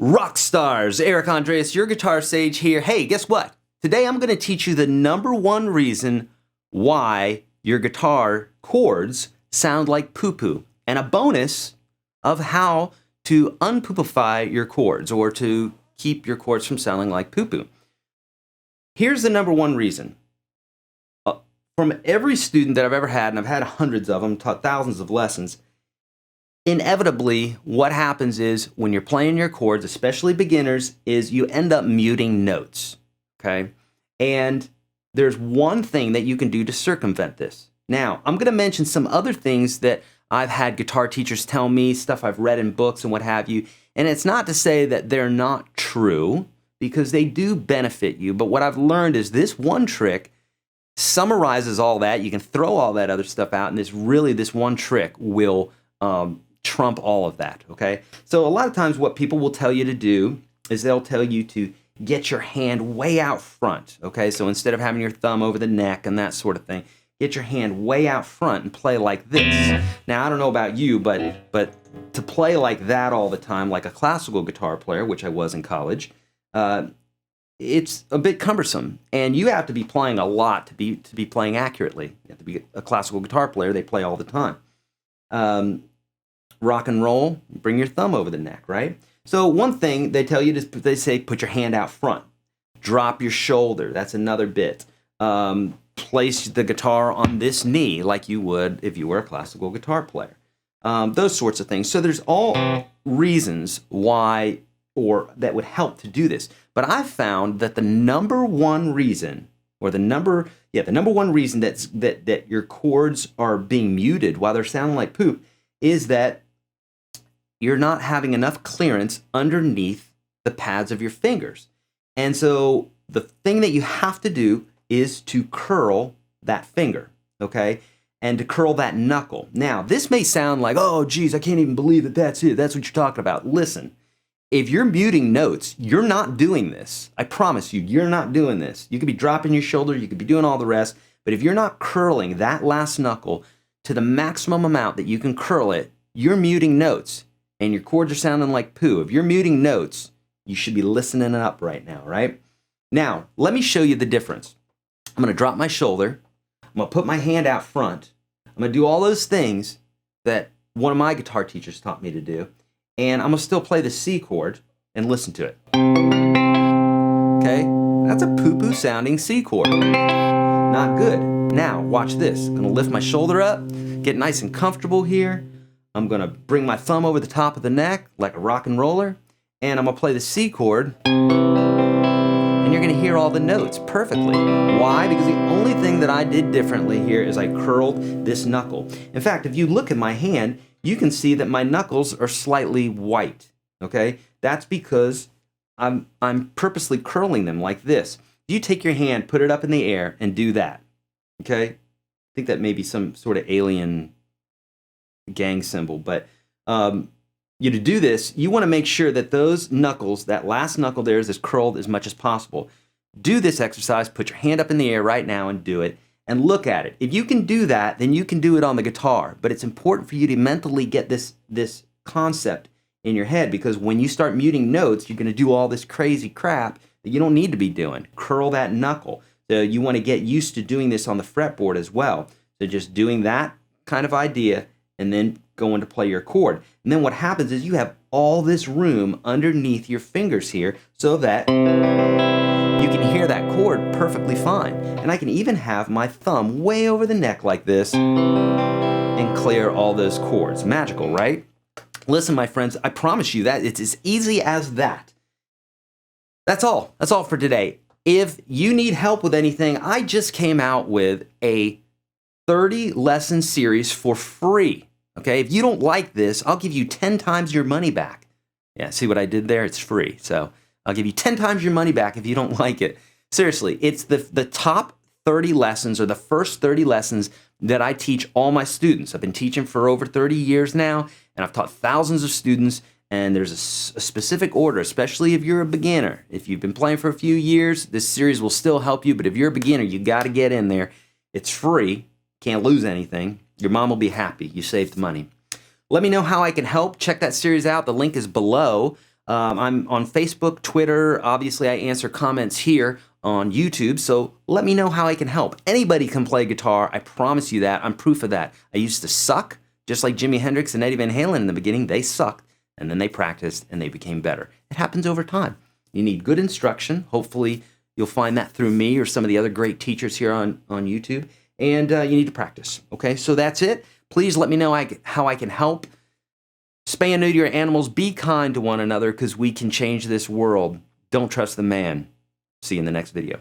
Rock stars, Eric Andreas, your guitar sage here. Hey, guess what? Today I'm going to teach you the #1 reason why your guitar chords sound like poo-poo, and a bonus of how to unpoopify your chords, or to keep your chords from sounding like poo-poo. Here's the #1 reason. From every student that I've ever had, and I've had hundreds of them, taught thousands of lessons, inevitably, what happens is when you're playing your chords, especially beginners, is you end up muting notes, okay? And there's one thing that you can do to circumvent this. Now, I'm going to mention some other things that I've had guitar teachers tell me, stuff I've read in books and what have you, and it's not to say that they're not true, because they do benefit you, but what I've learned is this one trick summarizes all that. You can throw all that other stuff out, and this one trick will trump all of that, okay? So a lot of times what people will tell you to do is they'll tell you to get your hand way out front, okay? So instead of having your thumb over the neck and that sort of thing, get your hand way out front and play like this. Now, I don't know about you, but to play like that all the time, like a classical guitar player, which I was in college, it's a bit cumbersome, and you have to be playing a lot to be playing accurately. You have to be a classical guitar player. They play all the time. Rock and roll, bring your thumb over the neck, right? So one thing they tell you is they say put your hand out front, drop your shoulder. That's another bit. Place the guitar on this knee like you would if you were a classical guitar player. Those sorts of things. So there's all reasons why or that would help to do this. But I've found that the #1 reason, or the #1 reason that your chords are being muted while they're sounding like poop, is that you're not having enough clearance underneath the pads of your fingers. And so the thing that you have to do is to curl that finger, okay? And to curl that knuckle. Now, this may sound like, oh, geez, I can't even believe that that's it. That's what you're talking about. Listen, if you're muting notes, you're not doing this. I promise you, you're not doing this. You could be dropping your shoulder, you could be doing all the rest, but if you're not curling that last knuckle to the maximum amount that you can curl it, you're muting notes, and your chords are sounding like poo. If you're muting notes, you should be listening up right now, right? Now, let me show you the difference. I'm going to drop my shoulder. I'm going to put my hand out front. I'm going to do all those things that one of my guitar teachers taught me to do, and I'm going to still play the C chord and listen to it. Okay? That's a poo-poo sounding C chord. Not good. Now, watch this. I'm going to lift my shoulder up, get nice and comfortable here. I'm going to bring my thumb over the top of the neck like a rock and roller, and I'm going to play the C chord, and you're going to hear all the notes perfectly. Why? Because the only thing that I did differently here is I curled this knuckle. In fact, if you look at my hand, you can see that my knuckles are slightly white, okay? That's because I'm purposely curling them like this. You take your hand, put it up in the air, and do that, okay? I think that may be some sort of alien gang symbol, but to do this, you want to make sure that those knuckles, that last knuckle there, is as curled as much as possible. Do this exercise, put your hand up in the air right now and do it, and look at it. If you can do that, then you can do it on the guitar, but it's important for you to mentally get this concept in your head, because when you start muting notes, you're going to do all this crazy crap that you don't need to be doing. Curl that knuckle. So you want to get used to doing this on the fretboard as well. So just doing that kind of idea, and then going to play your chord. And then what happens is you have all this room underneath your fingers here so that you can hear that chord perfectly fine. And I can even have my thumb way over the neck like this and clear all those chords. Magical, right? Listen, my friends, I promise you that it's as easy as that. That's all. That's all for today. If you need help with anything, I just came out with a 30-lesson series for free. Okay, if you don't like this, I'll give you 10 times your money back. Yeah, see what I did there? It's free. So I'll give you 10 times your money back if you don't like it. Seriously, it's the top 30 lessons, or the first 30 lessons that I teach all my students. I've been teaching for over 30 years now, and I've taught thousands of students, and there's a specific order, especially if you're a beginner. If you've been playing for a few years, this series will still help you, but if you're a beginner, you got to get in there. It's free. Can't lose anything. Your mom will be happy. You saved money. Let me know how I can help. Check that series out. The link is below. I'm on Facebook, Twitter. Obviously, I answer comments here on YouTube, so let me know how I can help. Anybody can play guitar. I promise you that. I'm proof of that. I used to suck, just like Jimi Hendrix and Eddie Van Halen in the beginning. They sucked, and then they practiced, and they became better. It happens over time. You need good instruction. Hopefully, you'll find that through me or some of the other great teachers here on YouTube. And you need to practice. Okay, so that's it. Please let me know how I can help. Spay and neuter your animals. Be kind to one another because we can change this world. Don't trust the man. See you in the next video.